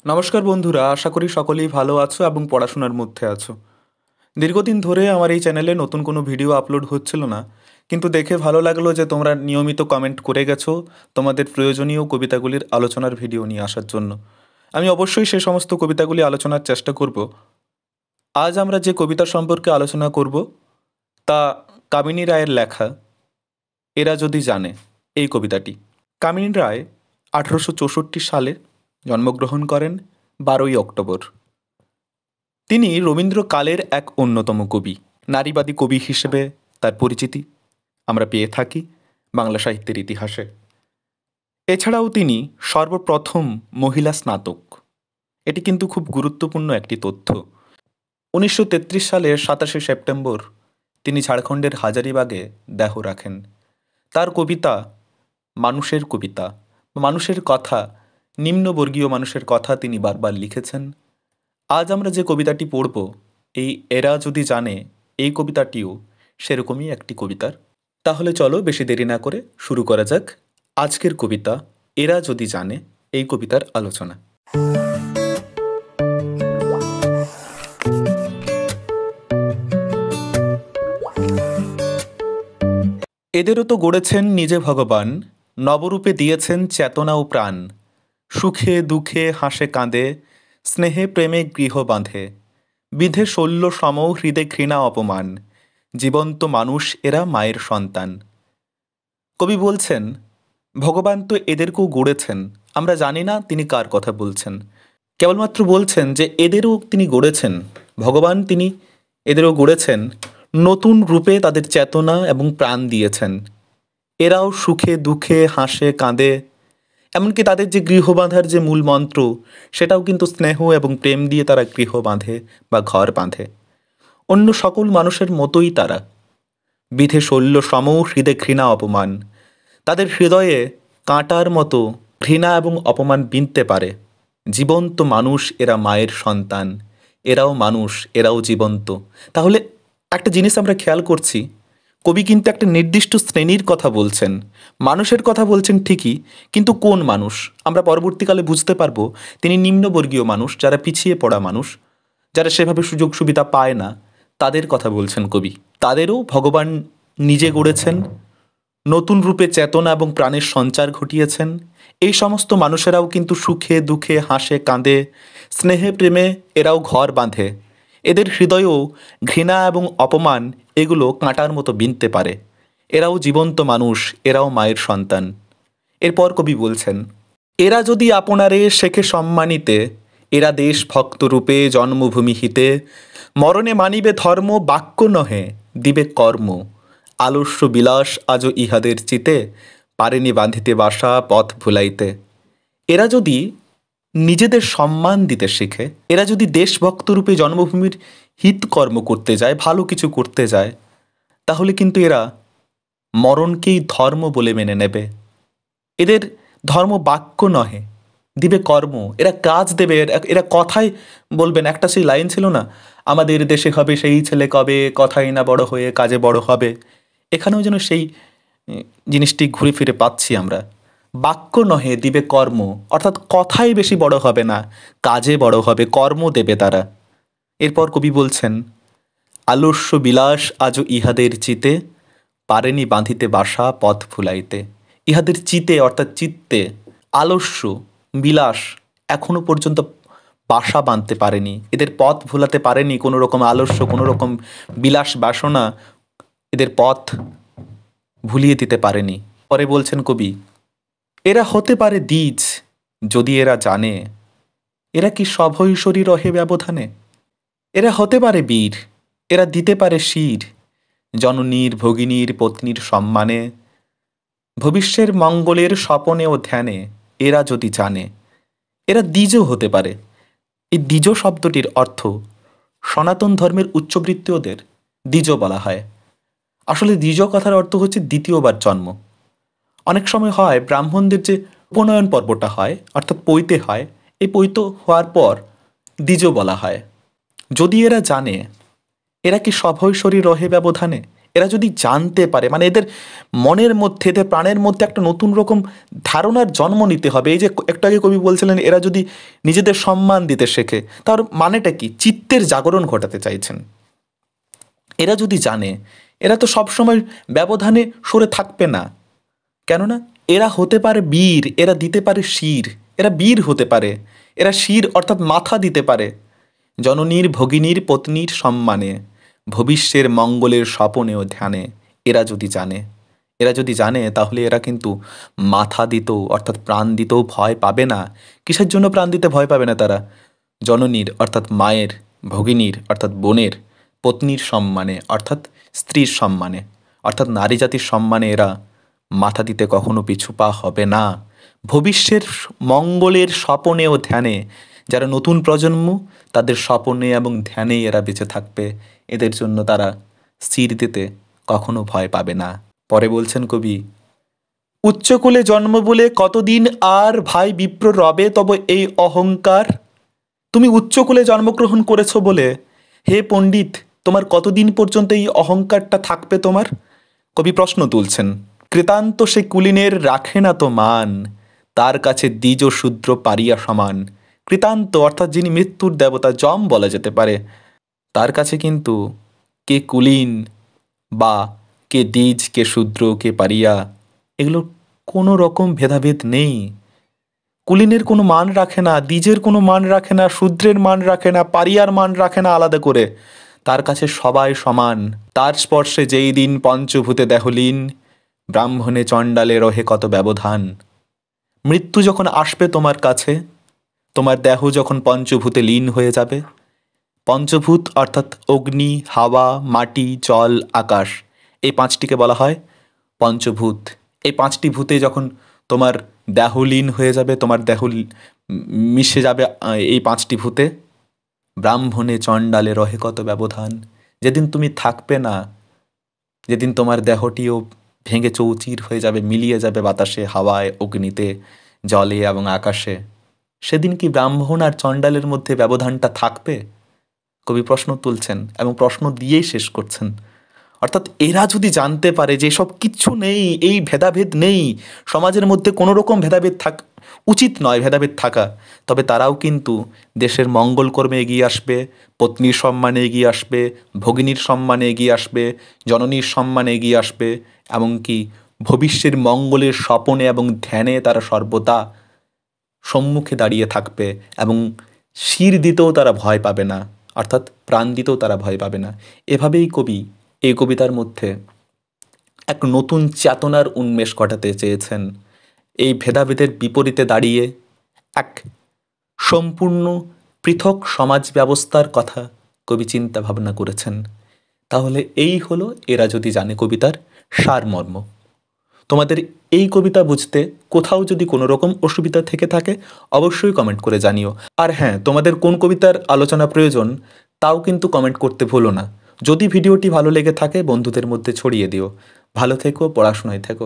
নমস্কার বন্ধুরা, আশা করি সকলেই ভালো আছো এবং পড়াশোনার মধ্যে আছো। দীর্ঘদিন ধরে আমার এই চ্যানেলে নতুন কোনো ভিডিও আপলোড হচ্ছিল না, কিন্তু দেখে ভালো লাগলো যে তোমরা নিয়মিত কমেন্ট করে গেছো তোমাদের প্রয়োজনীয় কবিতাগুলির আলোচনার ভিডিও নিয়ে আসার জন্য। আমি অবশ্যই সে সমস্ত কবিতাগুলি আলোচনার চেষ্টা করব। আজ আমরা যে কবিতা সম্পর্কে আলোচনা করব তা কামিনী রায়ের লেখা এরা যদি জানে, এই কবিতাটি। কামিনী রায় 1864 সালে জন্মগ্রহণ করেন 12ই অক্টোবর। তিনি রবীন্দ্রকালের এক অন্যতম কবি, নারীবাদী কবি হিসেবে তার পরিচিতি আমরা পেয়ে থাকি বাংলা সাহিত্যের ইতিহাসে। এছাড়াও তিনি সর্বপ্রথম মহিলা স্নাতক। এটি কিন্তু খুব গুরুত্বপূর্ণ একটি তথ্য। 1933 সালের 27শে সেপ্টেম্বর তিনি ঝাড়খণ্ডের হাজারিবাগে দেহ রাখেন। তার কবিতা মানুষের কবিতা, মানুষের কথা, নিম্নবর্গীয় মানুষের কথা তিনি বারবার লিখেছেন। আজ আমরা যে কবিতাটি পড়ব, এই এরা যদি জানে, এই কবিতাটিও সেরকমই একটি কবিতার। তাহলে চলো বেশি দেরি না করে শুরু করা যাক আজকের কবিতা এরা যদি জানে, এই কবিতার আলোচনা। এদেরও তো গড়েছেন নিজে ভগবান, নবরূপে দিয়েছেন চেতনা ও প্রাণ। সুখে দুঃখে হাসে কাঁদে, স্নেহে প্রেমে গৃহ বাঁধে। বিধে শল্য সম হৃদে ঘৃণা অপমান, জীবন্ত মানুষ এরা মায়ের সন্তান। কবি বলছেন ভগবান তো এদেরকেও গড়েছেন, আমরা জানি না তিনি কার কথা বলছেন। কেবলমাত্র বলছেন যে এদেরও তিনি গড়েছেন, ভগবান তিনি এদেরও গড়েছেন, নতুন রূপে তাদের চেতনা এবং প্রাণ দিয়েছেন। এরাও সুখে দুঃখে হাসে কাঁদে, এমনকি তাদের যে গৃহ বাঁধার যে মূল মন্ত্র, সেটাও কিন্তু স্নেহ এবং প্রেম দিয়ে তারা গৃহ বাঁধে বা ঘর বাঁধে। অন্য সকল মানুষের মতোই তারা। বিধে শল্য সম হৃদে ঘৃণা অপমান, তাদের হৃদয়ে কাঁটার মতো ঘৃণা এবং অপমান বিনতে পারে। জীবন্ত মানুষ এরা মায়ের সন্তান, এরাও মানুষ, এরাও জীবন্ত। তাহলে একটা জিনিস আমরা খেয়াল করছি, কবি কিন্তু একটা নির্দিষ্ট শ্রেণীর কথা বলছেন, মানুষের কথা বলছেন ঠিকই, কিন্তু কোন মানুষ আমরা পরবর্তীকালে বুঝতে পারবো তিনি নিম্নবর্গীয় মানুষ, যারা পিছিয়ে পড়া মানুষ, যারা সেভাবে সুযোগ সুবিধা পায় না, তাদের কথা বলছেন কবি। তাদেরও ভগবান নিজে গড়েছেন, নতুন রূপে চেতনা এবং প্রাণের সঞ্চার ঘটিয়েছেন। এই সমস্ত মানুষেরাও কিন্তু সুখে দুঃখে হাসে কাঁদে, স্নেহে প্রেমে এরাও ঘর বাঁধে। এদের হৃদয়েও ঘৃণা এবং অপমান এগুলো কাঁটার মতো বিনতে পারে। এরাও জীবন্ত মানুষ, এরাও মায়ের সন্তান। এরপর কবি বলছেন এরা যদি আপনারে শেখে সম্মানিতে, এরা দেশ ভক্ত রূপে জন্মভূমি হিতে, মরণে মানিবে ধর্ম বাক্য নহে দিবে কর্ম, আলস্য বিলাস আজও ইহাদের চিতে, পারেনি বাঁধিতে বাসা পথ ভুলাইতে। এরা যদি নিজেদের সম্মান দিতে শেখে, এরা যদি দেশভক্ত রূপে জন্মভূমির হিতকর্ম করতে যায়, ভালো কিছু করতে যায়, তাহলে কিন্তু এরা মরণকেই ধর্ম বলে মেনে নেবে। এদের ধর্ম বাক্য নহে দিবে কর্ম, এরা কাজ দেবে, এরা কথাই বলবেন। একটা সেই লাইন ছিল না, আমাদের দেশে হবে সেই ছেলে কবে, কথাই না বড় হয়ে কাজে বড় হবে। এখানেও যেন সেই জিনিসটি ঘুরে ফিরে পাচ্ছি আমরা। বাক্য নহে দিবে কর্ম, অর্থাৎ কথাই বেশি বড় হবে না, কাজে বড় হবে, কর্ম দেবে তারা। এরপর কবি বলছেন আলস্য বিলাস আজও ইহাদের চিতে, পারেনি বাঁধিতে বাসা পথ ভুলাইতে। ইহাদের চিতে অর্থাৎ চিত্তে আলস্য বিলাস এখনো পর্যন্ত বাসা বাঁধতে পারেনি, এদের পথ ভুলাতে পারেনি। কোনো রকম আলস্য, কোনো রকম বিলাস বাসনা এদের পথ ভুলিয়ে দিতে পারেনি। পরে বলছেন কবি এরা হতে পারে দ্বিজ যদি এরা জানে, এরা কি সভৈশ্বরী রহে ব্যবধানে। এরা হতে পারে বীর, এরা দিতে পারে শির, জননীর ভগিনীর পত্নীর সম্মানে, ভবিষ্যের মঙ্গলের স্বপনে ও ধ্যানে এরা যদি জানে। এরা দ্বিজও হতে পারে। এই দ্বিজ শব্দটির অর্থ সনাতন ধর্মের উচ্চবৃত্তীয়দের দ্বিজ বলা হয়। আসলে দ্বিজ কথার অর্থ হচ্ছে দ্বিতীয়বার জন্ম। অনেক সময় হয় ব্রাহ্মণদের যে উপনয়ন পর্বটা হয়, অর্থাৎ পৈতে হয়, এই পৈত হওয়ার পর দ্বিজ বলা হয়। যদি এরা জানে, এরা কি সভৈশ্বরী রহে ব্যবধানে, এরা যদি জানতে পারে, মানে এদের মনের মধ্যে, এদের প্রাণের মধ্যে একটা নতুন রকম ধারণার জন্ম নিতে হবে। এই যে একটু আগে কবি বলছিলেন এরা যদি নিজেদের সম্মান দিতে শেখে, তার মানেটা কি? চিত্তের জাগরণ ঘটাতে চাইছেন। এরা যদি জানে, এরা তো সবসময় ব্যবধানে সরে থাকবে না। কেননা এরা হতে পারে বীর, এরা দিতে পারে শির, এরা বীর হতে পারে, এরা শির অর্থাৎ মাথা দিতে পারে জননীর ভগিনীর পত্নীর সম্মানে, ভবিষ্যের মঙ্গলের স্বপনে ও ধ্যানে। এরা যদি জানে, এরা যদি জানে তাহলে এরা কিন্তু মাথা দিতেও অর্থাৎ প্রাণ দিতেও ভয় পাবে না। কিসের জন্য প্রাণ দিতে ভয় পাবে না তারা? জননীর অর্থাৎ মায়ের, ভগিনীর অর্থাৎ বোনের, পত্নীর সম্মানে অর্থাৎ স্ত্রীর সম্মানে, অর্থাৎ নারী জাতির সম্মানে এরা মাথা দিতে কখনো পিছু পা হবে না। ভবিষ্যের মঙ্গলের স্বপনে ও ধ্যানে, যারা নতুন প্রজন্ম তাদের স্বপনে এবং ধ্যানে এরা বেঁচে থাকবে। এদের জন্য তারা স্থির দিতে কখনো ভয় পাবে না। পরে বলছেন কবি, উচ্চকুলে জন্ম বলে কতদিন আর ভাই বিপ্র রবে তবে এই অহংকার। তুমি উচ্চকুলে জন্মগ্রহণ করেছ বলে হে পণ্ডিত, তোমার কতদিন পর্যন্ত এই অহংকারটা থাকবে তোমার? কবি প্রশ্ন তুলছেন। কৃতান্ত সে কুলীনের রাখে না তো মান, তার কাছে দ্বিজ শূদ্র পারিয়া সমান। কৃতান্ত অর্থাৎ যিনি মৃত্যুর দেবতা, যম বলা যেতে পারে, তার কাছে কিন্তু কে কুলীন বা কে দ্বিজ, কে শূদ্র, কে পারিয়া, এগুলো কোনো রকম ভেদাভেদ নেই। কুলীনের কোনো মান রাখে না, দ্বিজের কোনো মান রাখে না, শূদ্রের মান রাখে না, পারিয়ার মান রাখে না আলাদা করে। তার কাছে সবাই সমান। তার স্পর্শে যেই দিন পঞ্চভূতে দেহলীন, ব্রাহ্মণে চণ্ডালে রহে কত ব্যবধান। মৃত্যু যখন আসবে তোমার কাছে, তোমার দেহ যখন পঞ্চভূতে লীন হয়ে যাবে, পঞ্চভূত অর্থাৎ অগ্নি, হাওয়া, মাটি, জল, আকাশ, এই পাঁচটিকে বলা হয় পঞ্চভূত। এই পাঁচটি ভূতে যখন তোমার দেহ লীন হয়ে যাবে, তোমার দেহ মিশে যাবে এই পাঁচটি ভূতে, ব্রাহ্মণে চণ্ডালে রহে কত ব্যবধান। যেদিন তুমি থাকবে না, যেদিন তোমার দেহটিও ভেঙে চৌচির হয়ে যাবে, মিলিয়ে যাবে বাতাসে, হাওয়ায়, অগ্নিতে, জলে এবং আকাশে, সেদিন কি ব্রাহ্মণ আর চণ্ডালের মধ্যে ব্যবধানটা থাকবে? কবি প্রশ্ন তুলছেন এবং প্রশ্ন দিয়েই শেষ করছেন। অর্থাৎ এরা যদি জানতে পারে যে সব কিচ্ছু নেই, এই ভেদাভেদ নেই, সমাজের মধ্যে কোনো রকম ভেদাভেদ উচিত নয় ভেদাভেদ থাকা, তবে তারাও কিন্তু দেশের মঙ্গল কর্মে এগিয়ে আসবে, পত্নীর সম্মানে এগিয়ে আসবে, ভগিনীর সম্মানে এগিয়ে আসবে, জননীর সম্মানে এগিয়ে আসবে, এমনকি ভবিষ্যের মঙ্গলের স্বপনে এবং ধ্যানে তারা সর্বদা সম্মুখে দাঁড়িয়ে থাকবে এবং শির দিতেও তারা ভয় পাবে না, অর্থাৎ প্রাণ দিতেও তারা ভয় পাবে না। এভাবেই কবি এই কবিতার মধ্যে এক নতুন চেতনার উন্মেষ ঘটাতে চেয়েছেন। এই ভেদাভেদের বিপরীতে দাঁড়িয়ে এক সম্পূর্ণ পৃথক সমাজ ব্যবস্থার কথা কবি চিন্তা ভাবনা করেছেন। তাহলে এই হলো এরা যদি জানে কবিতার সারমর্ম। তোমাদের এই কবিতা বুঝতে কোথাও যদি কোনো রকম অসুবিধা থেকে থাকে অবশ্যই কমেন্ট করে জানিও। আর হ্যাঁ, তোমাদের কোন কবিতার আলোচনা প্রয়োজন তাও কিন্তু কমেন্ট করতে ভুলো না। যদি ভিডিওটি ভালো লেগে থাকে বন্ধুদের মধ্যে ছড়িয়ে দিও। ভালো থেকো, পড়াশোনায় থেকো।